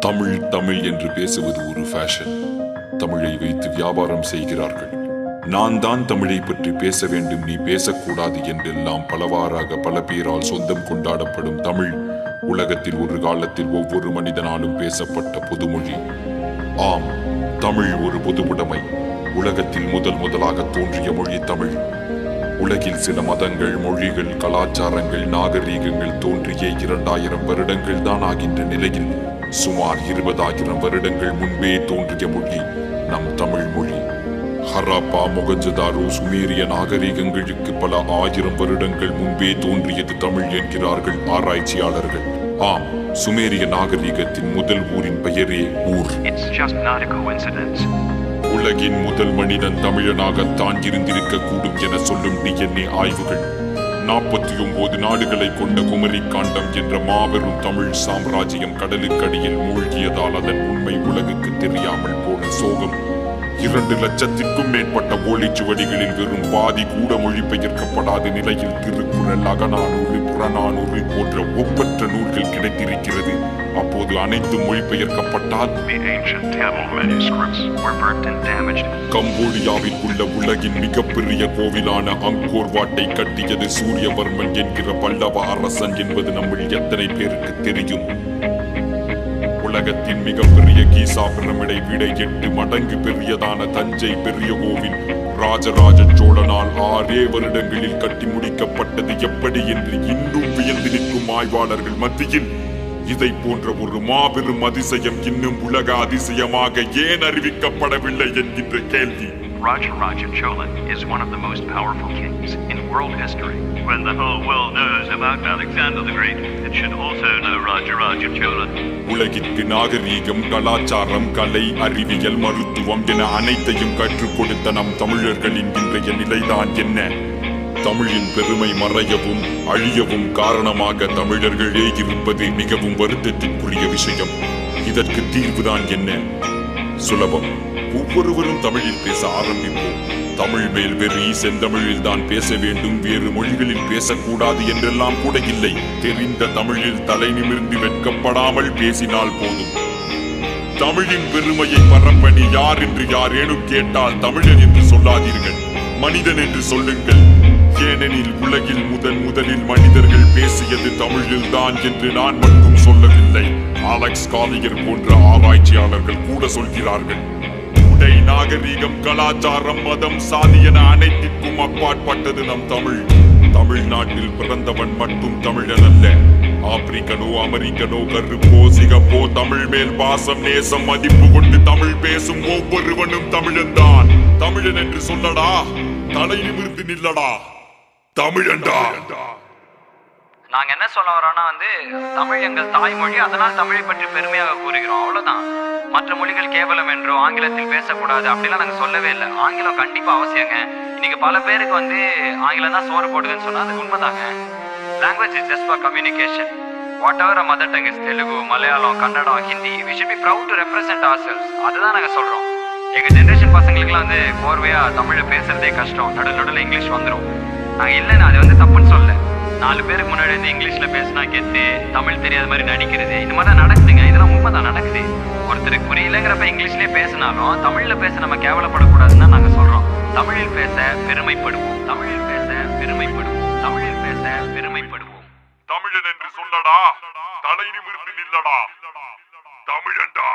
தமிழ் தமிழ் என்று பேசுவது ஒரு ஃபேஷன். தமிழை வைத்து வியாபாரம் செய்கிறார்கள். நான் தான் தமிழை பற்றி பேச வேண்டும், நீ பேசக்கூடாது என்றெல்லாம் பலவாறாக பல பேரால் சொந்தம் கொண்டாடப்படும் தமிழ் உலகத்தில் ஒரு காலத்தில் ஒவ்வொரு மனிதனாலும் பேசப்பட்ட பொதுமொழி. ஆம், தமிழ் ஒரு பொதுவுடைமை. உலகத்தில் முதலாக தோன்றிய மொழி தமிழ். உலகில் சில மதங்கள், மொழிகள், கலாச்சாரங்கள், நாகரீகங்கள் தோன்றிய 2000 வருடங்கள் தான் ஆகின்ற நிலையில் சுமார் 20,000 வருடங்கள் முன்பே தோன்றிய மொழி நம் தமிழ் மொழி. ஹராப்பா, மொகஞ்சதாரோ, சுமேரிய நாகரீகங்களுக்கு பல 1000 வருடங்கள் முன்பே தோன்றியது தமிழ் என்கிறார்கள் ஆராய்ச்சியாளர்கள். ஆம், சுமேரிய நாகரீகத்தின் முதல் ஊரின் பெயரே ஊர். உலகின் முதல் மனிதன் தமிழனாகத்தான் இருந்திருக்க கூடும் என சொல்லும் DNA ஆய்வுகள் 49 நாடுகளை கொண்ட குமரி காண்டம் என்ற மாபெரும் தமிழ் சாம்ராஜ்யம் கடலுக்கடியில் மூழ்கியதால் அதன் உண்மை உலகுக்கு தெரியாமல் போன சோகம். 2 லட்சத்திற்கும் மேற்பட்ட ஓலைச்சுவடிகளில் வெறும் பாதி கூட மொழிபெயர்க்கப்படாத நிலையில் திருக்குறள், அகநானூறு, புறநானூறு போன்ற ஒப்பற்ற நூல்கள் கிடைத்திருக்கிறது. அப்போது அனைத்து மொழிபெயர்க்கப்பட்டால் கம்போடியாவில் உள்ள உலகின் மிகப்பெரிய கோவிலான அங்கோர் வாட்டை கட்டியது சூரியவர்மன் என்கிற பல்லவ அரசன் என்பது நம்மில் எத்தனை பேருக்கு தெரியும்? உலகத்தின் மிகப்பெரிய கீசா பிரமிடை விட 8 மடங்கு பெரியதான தஞ்சை பெரிய கோவில் ராஜராஜ சோழனால் 6 வருடங்களில் கட்டி முடிக்கப்பட்டது எப்படி என்று இன்னும் வியந்து நிற்கும் ஆய்வாளர்கள் மத்தியில் இதை போன்ற ஒரு மாபெரும் அதிசயம் இன்னும் உலக அதிசயமாக ஏன் அறிவிக்கப்படவில்லை என்கின்ற கேள்வி. Rajaraja Chola is one of the most powerful kings in world history. When the whole world knows about Alexander the Great, it should also know Rajaraja Chola. உலகிற்கு நாகரீகம், கலாச்சாரம், கலை, அறிவியல், மருத்துவம் என அனைத்தையும் கற்றுக் கொடுத்த நம் தமிழர்களின் இன்றைய நிலைதான் என்ன? தமிழின் பெருமை மறையவும் அழியவும் காரணமாக தமிழர்களே இருப்பது மிகவும் வருத்தத்திற்குரிய விஷயம். இதற்கு தீர்வுதான் என்ன? சுலபம். ஒவ்வொருவரும் தமிழில் பேச ஆரம்பிப்போம். தமிழ் மேல் வெறி, செந்தமிழில் தான் பேச வேண்டும், வேறு மொழிகளில் பேசக்கூடாது என்றெல்லாம் கூட இல்லை. தெரிந்த தமிழில் தலை நிமிர்ந்து வெட்கப்படாமல் பேசினால் போதும். தமிழின் பெருமையை பரப்பணி யார் என்று யாரேனும் கேட்டால் தமிழன் என்று சொல்லாதீர்கள், மனிதன் என்று சொல்லுங்கள். ஏனெனில் உலகில் முதலில் மனிதர்கள் பேசியது தமிழில் தான் என்று நான் மட்டும் சொல்லவில்லை, அலெக்ஸ் காலியர் போன்ற ஆராய்ச்சியாளர்கள் கூட சொல்கிறார்கள். உடை, நாகரீகம், கலாச்சாரம், மதம், சாதி என அனைத்திற்கும் அப்பாற்பட்டது நம் தமிழ். தமிழ்நாட்டில் பிறந்தவன் மட்டும் தமிழன் அல்ல. ஆப்பிரிக்கனோ, அமெரிக்கனோ, கருப்போ, சிகப்போ, தமிழ் மேல் பாசம், நேசம், மதிப்பு கொண்டு தமிழ் பேசும் ஒவ்வொருவனும் தமிழன் தான். தமிழன் என்று சொல்லடா, தலை நிமிர்ந்து நில்லடா, தமிழன்டா. நாங்க என்ன சொல்ல வரோம்னா தமிழ் எங்கள் தாய்மொழி, அதனால் தமிழை பற்றி பெருமையாக கூறுகிறோம், அவ்வளவுதான். மற்ற மொழிகள் கேவலம் என்றோ ஆங்கிலத்தில் பேசக்கூடாது அப்படிலாம் நாங்க சொல்லவே இல்லை. ஆங்கிலம் கண்டிப்பா அவசியங்க. இன்னைக்கு பல பேருக்கு ஆங்கிலம் தான் சோறு போடுதுன்னு சொன்னா அது உண்மைதாங்க. Language is just for communication. Whatever our mother tongue is, Telugu, Malayalam, Kannada, Hindi, we should be proud to represent ourselves. அதுதான் நாங்க சொல்றோம். எங்க ஜெனரேஷன் பசங்களுக்குலாம் கோர்வையா தமிழை பேசுறதே கஷ்டம், நடுவில் இங்கிலீஷ் வந்துடும். நாங்க இல்லைன்னு அது தப்புன்னு சொல்ல. 4 பேருக்கு முன்னாடி இங்கிலீஷ்ல பேசினா கெத்து, தமிழ் தெரியாத மாதிரி நடிக்கிறது, இந்த மாதிரி தான் நடக்குதுங்க. இதெல்லாம் உண்மைதான் நடக்குது. ஒருத்தருக்கு புரியலங்கிறப்ப இங்கிலீஷ்லயே பேசினாலும் தமிழ்ல பேச நம்ம கேவலப்படக்கூடாதுன்னு நாங்க சொல்றோம். தமிழில் பேச பெருமைப்படுவோம், தமிழில் பேச பெருமைப்படுவோம், தமிழில் பேச பெருமைப்படுவோம். தமிழன் என்று சொல்லடா, தலை நிமிர்ந்து நில்லடா, தமிழன்டா.